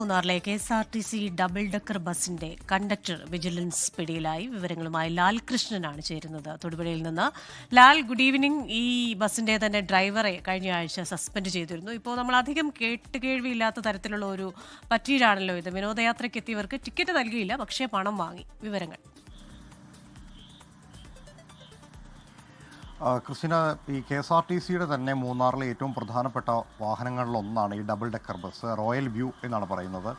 മൂന്നാറിലെ KSRTC double decker ബസിന്റെ conductor vigilance പിടിയിലായി. വിവരങ്ങളുമായി ലാൽകൃഷ്ണനാണ് ചേരുന്നത് തൊടുപുഴയിൽ നിന്ന്. Lal, good evening. ഈ ബസിന്റെ തന്നെ ഡ്രൈവറെ കഴിഞ്ഞ ആഴ്ച സസ്പെൻഡ് ചെയ്തിരുന്നു. ഇപ്പോൾ നമ്മൾ അധികം കേട്ടുകേഴ്വിയില്ലാത്ത തരത്തിലുള്ള ഒരു പറ്റീരാണല്ലോ ഇത്. വിനോദയാത്രയ്ക്ക് എത്തിയവർക്ക് ടിക്കറ്റ് നൽകിയില്ല, പക്ഷേ പണം വാങ്ങി. വിവരങ്ങൾ ക്രിസ്റ്റിന, ഈ KSRTCയുടെ തന്നെ മൂന്നാറിലെ ഏറ്റവും പ്രധാനപ്പെട്ട വാഹനങ്ങളിലൊന്നാണ് ഈ double decker bus. Royal view എന്നാണ് പറയുന്നത്.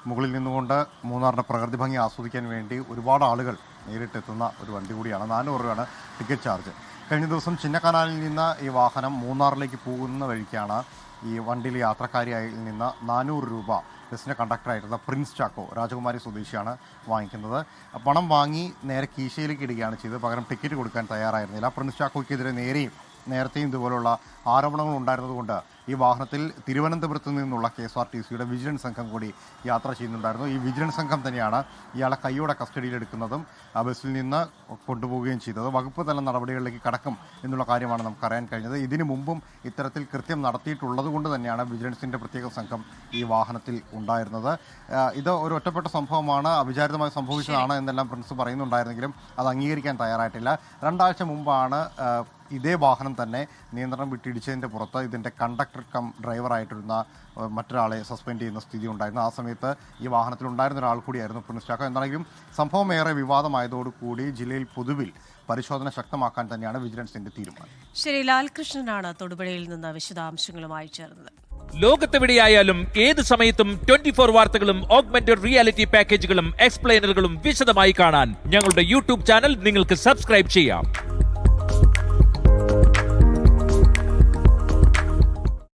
മുകളിൽ നിന്നുകൊണ്ട് മൂന്നാറിൻ്റെ പ്രകൃതി ഭംഗി ആസ്വദിക്കാൻ വേണ്ടി ഒരുപാട് ആളുകൾ നേരിട്ടെത്തുന്ന ഒരു വണ്ടി കൂടിയാണ്. 400 രൂപയാണ് ടിക്കറ്റ് ചാർജ്. കഴിഞ്ഞ ദിവസം ചിന്നക്കനാലിൽ നിന്ന് ഈ വാഹനം മൂന്നാറിലേക്ക് പോകുന്ന വഴിക്കാണ് ഈ വണ്ടിയിൽ യാത്രക്കാരിയായി നിന്ന് 400 രൂപ ബസ്സിൻ്റെ കണ്ടക്ടറായിട്ടുള്ള പ്രിൻസ് ചാക്കോ, രാജകുമാരി സ്വദേശിയാണ് വാങ്ങിക്കുന്നത്. പണം വാങ്ങി നേരെ കീശയിലേക്ക് ഇടുകയാണ് ചെയ്തത്. പകരം ടിക്കറ്റ് കൊടുക്കാൻ തയ്യാറായിരുന്നില്ല. പ്രിൻസ് ചാക്കോയ്ക്കെതിരെ നേരത്തെയും ഇതുപോലുള്ള ആരോപണങ്ങൾ ഉണ്ടായിരുന്നതുകൊണ്ട് ഈ വാഹനത്തിൽ തിരുവനന്തപുരത്ത് നിന്നുള്ള KSRTCയുടെ വിജിലൻസ് സംഘം കൂടി യാത്ര ചെയ്യുന്നുണ്ടായിരുന്നു. ഈ വിജിലൻസ് സംഘം തന്നെയാണ് ഇയാളെ കൈയോടെ കസ്റ്റഡിയിലെടുക്കുന്നതും ബസ്സിൽ നിന്ന് കൊണ്ടുപോവുകയും ചെയ്തത്. വകുപ്പ് തല നടപടികളിലേക്ക് കടക്കും എന്നുള്ള കാര്യമാണ് നമുക്കറിയാൻ കഴിഞ്ഞത്. ഇതിനു മുമ്പും ഇത്തരത്തിൽ കൃത്യം നടത്തിയിട്ടുള്ളത് കൊണ്ട് തന്നെയാണ് വിജിലൻസിൻ്റെ പ്രത്യേക സംഘം ഈ വാഹനത്തിൽ ഉണ്ടായിരുന്നത്. ഇത് ഒരു ഒറ്റപ്പെട്ട സംഭവമാണ്, അവിചാരിതമായി സംഭവിച്ചതാണ് എന്നെല്ലാം പ്രിൻസ് പറയുന്നുണ്ടായിരുന്നെങ്കിലും അത് അംഗീകരിക്കാൻ തയ്യാറായിട്ടില്ല. 2 ആഴ്ച മുമ്പാണ് ഇതേ വാഹനം തന്നെ നിയന്ത്രണം വിട്ടിടിച്ചതിൻ്റെ പുറത്ത് ഇതിൻ്റെ കണ്ടക്ടർ കം ഡ്രൈവറായിട്ടിരുന്ന മറ്റൊരാളെ സസ്പെൻഡ് ചെയ്യുന്ന സ്ഥിതി ഉണ്ടായിരുന്നു. ആ സമയത്ത് ഈ വാഹനത്തിൽ ഉണ്ടായിരുന്ന ഒരാൾ കൂടിയായിരുന്നു പ്രിൻസ് ചാക്കോ. എന്നാണെങ്കിലും സംഭവം ഏറെ വിവാദമായതോടുകൂടി ജില്ലയിൽ പൊതുവിൽ പരിശോധന ശക്തമാക്കാൻ തന്നെയാണ് വിജിലൻസിന്റെ തീരുമാനം. ശരി, ലാൽകൃഷ്ണനാണ് തൊടുപുഴയിൽ നിന്ന് വിശദാംശങ്ങളുമായി ചേർന്നത്. ലോകത്തെവിടെയായാലും ഏത് സമയത്തും 24 വാർത്തകളും ഓഗ്മെന്റഡ് റിയാലിറ്റി പാക്കേജുകളും എക്സ്പ്ലെയിനറുകളും വിശദമായി കാണാൻ ഞങ്ങളുടെ യൂട്യൂബ് ചാനൽ നിങ്ങൾക്ക് സബ്സ്ക്രൈബ് ചെയ്യാം.